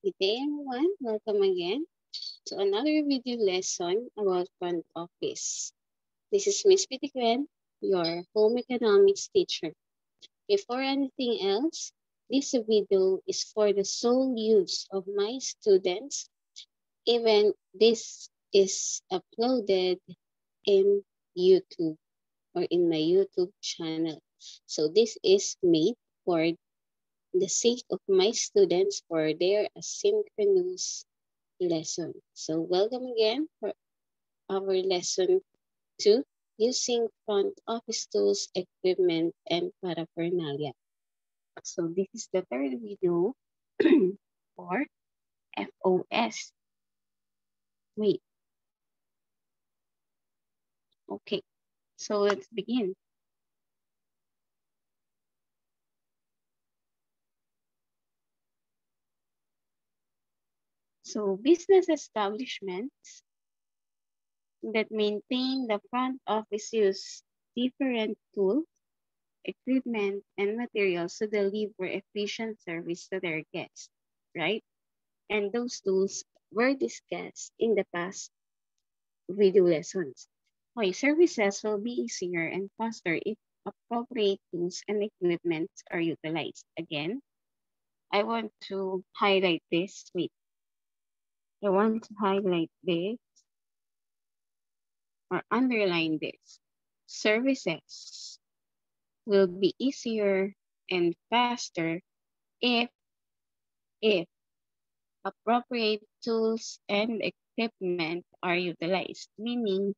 Good day, everyone. Welcome again to another video lesson about front office. This is Miss Pitigwen, your home economics teacher. Before anything else, this video is for the sole use of my students. Even this is uploaded in YouTube or in my YouTube channel. So this is made for the sake of my students for their asynchronous lesson. So welcome again for our lesson 2, using front office tools, equipment, and paraphernalia. So this is the third video for FOS. Wait, okay. So let's begin. So business establishments that maintain the front office use different tools, equipment, and materials to deliver efficient service to their guests, right? And those tools were discussed in the past video lessons. Okay, services will be easier and faster if appropriate tools and equipment are utilized. Again, I want to highlight this. Wait, I want to highlight this or underline this. Services will be easier and faster if if appropriate tools and equipment are utilized, meaning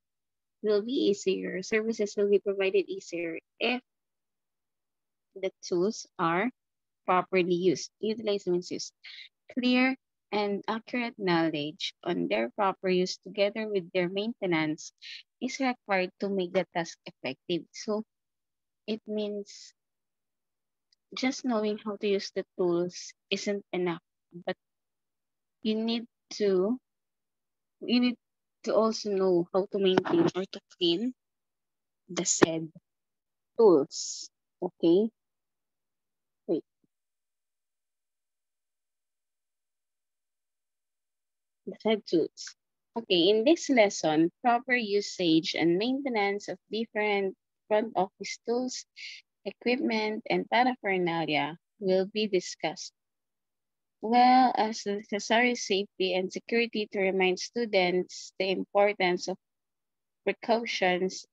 will be easier. Services will be provided easier if the tools are properly used. Utilize means use. Clear and accurate knowledge on their proper use together with their maintenance is required to make the task effective. So it means just knowing how to use the tools isn't enough, but you need to you need to also know how to maintain or to clean the said tools. Okay? Wait, the said tools. Okay, in this lesson, proper usage and maintenance of different front office tools, equipment, and paraphernalia will be discussed, well as the necessary safety and security to remind students the importance of precautions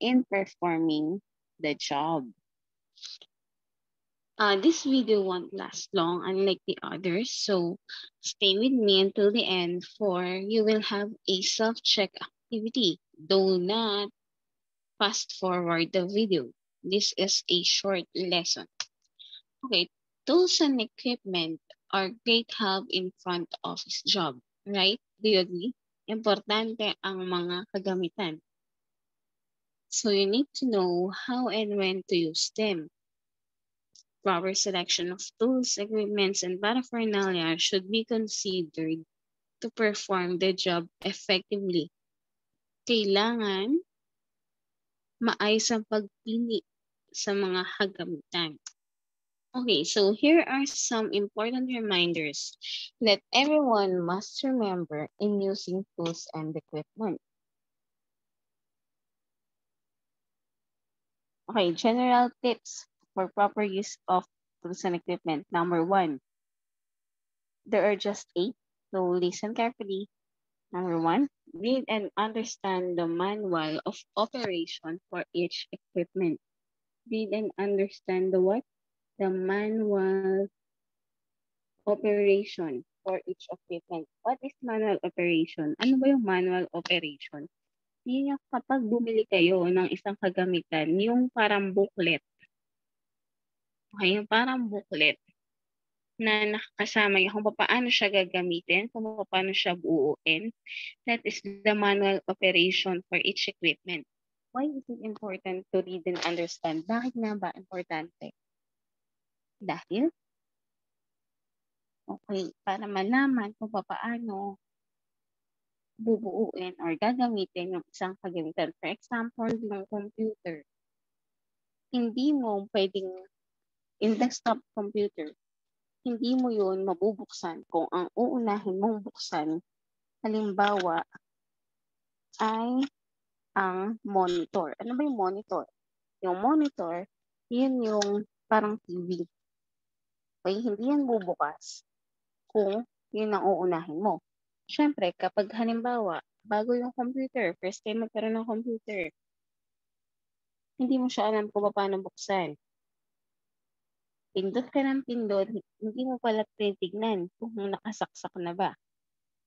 in performing the job. This video won't last long, unlike the others, so stay with me until the end, for you will have a self-check activity. Do not fast forward the video. This is a short lesson. Okay, tools and equipment are great help in front office job, right? Do you agree? Importante ang mga kagamitan. So you need to know how and when to use them. Proper selection of tools, equipments, and paraphernalia should be considered to perform the job effectively. Kailangan maayos ang pagpili sa mga kagamitan. Okay, so here are some important reminders that everyone must remember in using tools and equipment. Okay, general tips for proper use of tools and equipment. Number 1, there are just 8, so listen carefully. Number 1, read and understand the manual of operation for each equipment. Read and understand the what? The manual operation for each equipment. What is manual operation? Ano ba yung manual operation? Yun yung kapag bumili kayo ng isang kagamitan, yung parang booklet. Okay, yung parang booklet na nakakasama yung kung paano siya gagamitin, kung paano siya buuin. That is the manual operation for each equipment. Why is it important to read and understand? Bakit nga ba importante? Dahil, okay, para malaman kung paano bubuuin or gagamitin yung isang kagamitan. For example, yung computer. Hindi mo pwedeng in desktop computer. hindi mo yun mabubuksan kung ang uunahin mong buksan, halimbawa, ay ang monitor. Ano ba yung monitor? Yung monitor, yun yung parang TV. Okay, hindi yan bubukas kung yun ang uunahin mo. Siyempre, kapag halimbawa, bago yung computer, first time magkaroon ng computer, hindi mo siya alam kung paano buksan. Pindot ka ng pindot, hindi mo pala tinitignan kung nakasaksak na ba.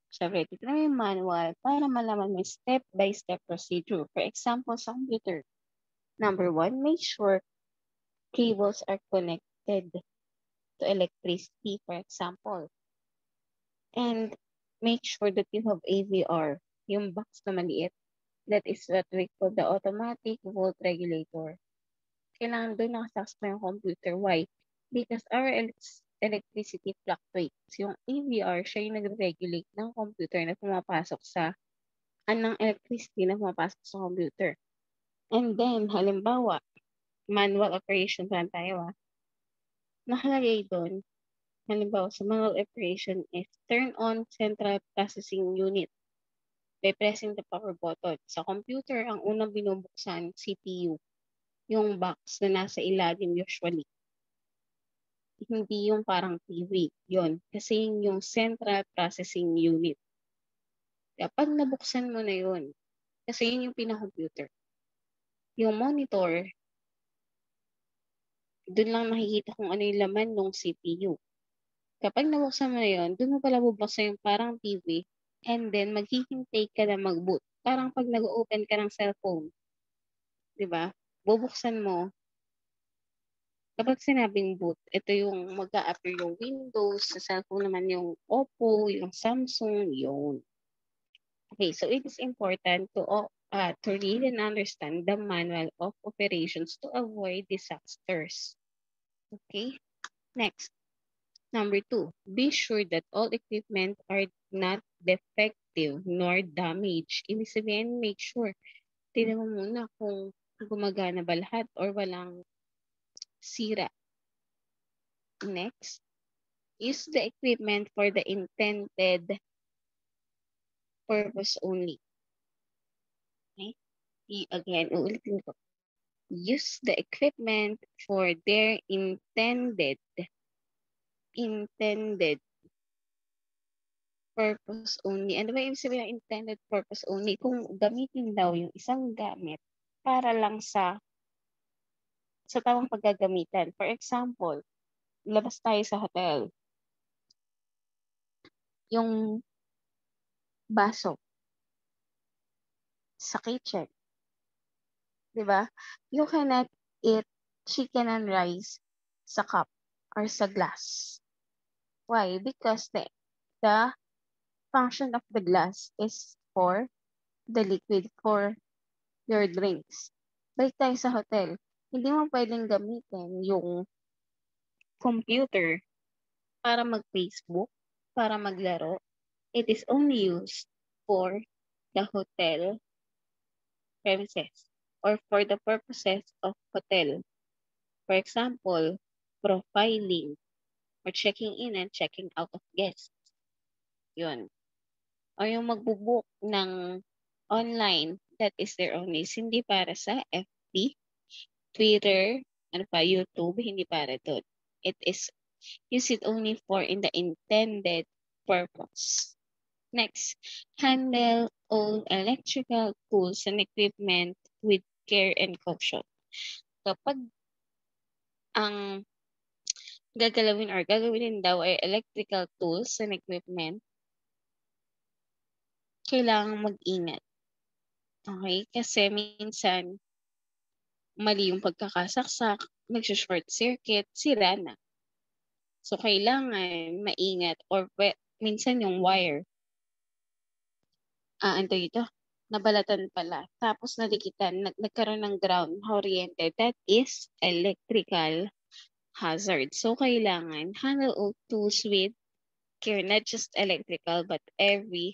Siyempre, titignan mo yung manual para malaman mo step-by-step procedure. For example, sa computer, number 1, make sure cables are connected to electricity, for example. And make sure that you have AVR, yung box na maliit. That is what we call the automatic volt regulator. Kailangan doon nakasaks na yung computer. Why? Because our electricity fluctuates. Yung AVR, siya yung nag-regulate ng computer na pumapasok sa anong electricity na pumapasok sa computer. And then, halimbawa, manual operation saan tayo nakalagay doon, halimbawa sa manual operation is turn on central processing unit by pressing the power button. Sa computer, ang unang binubuksan, CPU, yung box na nasa ilalim usually. Hindi yung parang TV. Yun. Kasi yung central processing unit. Kapag nabuksan mo na yun, kasi yun yung pinaka-computer. Yung monitor, dun lang nakikita kung ano yung laman ng CPU. Kapag nabuksan mo na yun, dun mo pala bubuksan yung parang TV, and then maghihintay ka na mag-boot. Parang pag nag-open ka ng cellphone, di ba? Bubuksan mo, kapag sinabing boot, ito yung mag-a-appear yung Windows, sa cellphone naman yung Oppo, yung Samsung, yun. Okay, so it is important to read and understand the manual of operations to avoid disasters. Okay, next. Number 2, be sure that all equipment are not defective nor damaged. Ibig sabihin, make sure. Tignan mo muna kung gumagana ba lahat or walang sira. Next, use the equipment for the intended purpose only. Okay? Again, uulitin ko. Use the equipment for their intended purpose only. Ano ba yung sabihin ng intended purpose only? Kung gamitin daw yung isang gamit para lang sa tamang paggagamitan. For example, labas tayo sa hotel. Yung baso sa kitchen. Diba? You cannot eat chicken and rice sa cup or sa glass. Why? Because the function of the glass is for the liquid for your drinks. Balik tayo sa hotel. Hindi mo pwedeng gamitin yung computer para mag-Facebook, para maglaro. It is only used for the hotel premises or for the purposes of hotel. For example, profiling or checking in and checking out of guests. Yun. O yung magbubook ng online, that is their own use. Hindi para sa FB, Twitter, YouTube, hindi para doon. Use it only for in the intended purpose. Next, handle all electrical tools and equipment with care and caution. Kapag ang gagawin daw ay electrical tools and equipment, kailangang mag-ingat. Okay? Kasi minsan, mali yung pagkakasaksak, nag-short circuit, sira na. So, kailangan maingat or minsan yung wire. Nabalatan pala. Tapos nadikitan, nagkaroon ng ground oriented. That is electrical hazard. So, kailangan handle all tools with care, not just electrical, but every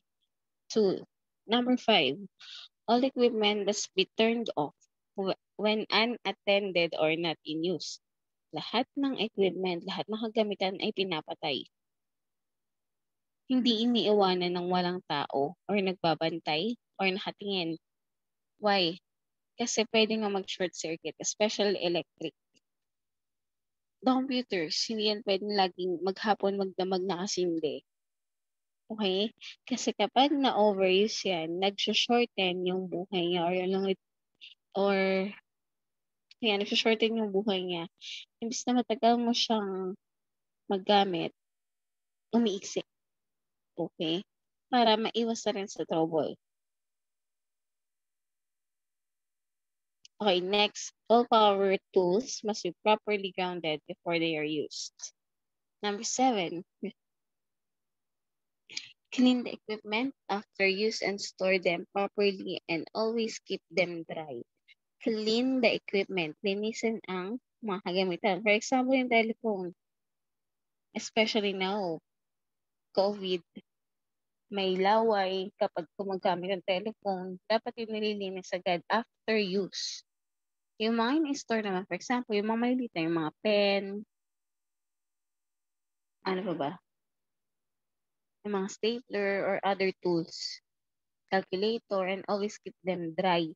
tool. Number 5, all equipment must be turned off when unattended or not in use. lahat ng equipment, lahat ng kagamitan ay pinapatay. Hindi iniiwanan ng walang tao or nagbabantay or nakatingin. Why? Kasi pwede nga mag-short circuit, especially electric. The computers, hindi yan pwedeng laging maghapon magdamag na kasindi. Okay? Kasi kapag na-overuse yan, nag-shorten yung buhay niya nag-shorten yung buhay niya. Imbis na matagal mo siyang maggamit, umiiksi. Okay? Para maiwas na rin sa trouble. Okay, next, all power tools must be properly grounded before they are used. Number 7, clean the equipment after use and store them properly and always keep them dry. Clean the equipment. Linisin ang mga kagamitan. For example, yung telephone. Especially now, COVID, may laway kapag gumagamit ng telephone. Dapat yung nililinis agad after use. Yung mga in-store naman, for example, yung mga maliliit na yung mga pen, ano pa ba? Yung mga stapler or other tools, calculator, and always keep them dry.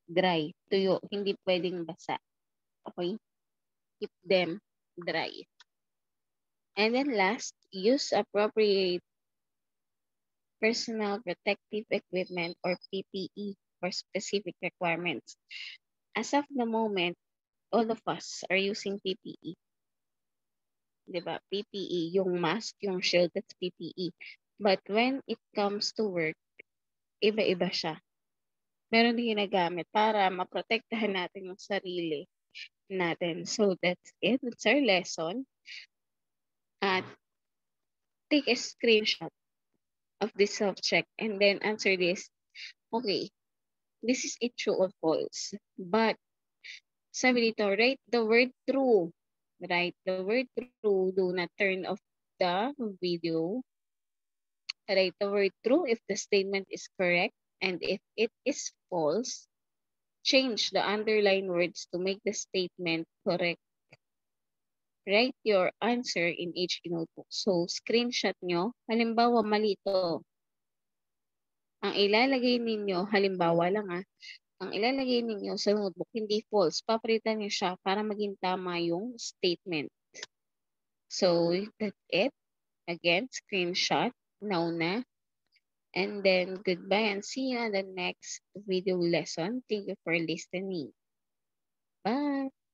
Dry, tuyo, hindi pwedeng basa. Okay? Keep them dry. And then last, use appropriate personal protective equipment or PPE for specific requirements. As of the moment, all of us are using PPE. Diba? PPE, yung mask, yung shield, that's PPE. But when it comes to work, iba-iba siya. Meron din ginagamit para maprotektahan natin yung sarili natin. So that's it. That's our lesson. At take a screenshot of this self-check and then answer this. Okay, this is a true or false. But sabi dito, write the word true. Write the word true. Do not turn off the video. Write the word true if the statement is correct. And if it is false, change the underlined words to make the statement correct. Write your answer in each notebook. So, screenshot nyo. Halimbawa, mali ito. Ang ilalagay ninyo, halimbawa lang ang ilalagay ninyo sa notebook, hindi false. Papalitan nyo siya para maging tama yung statement. So, that's it. Again, screenshot. Now na. And then, goodbye and see you on the next video lesson. Thank you for listening. Bye!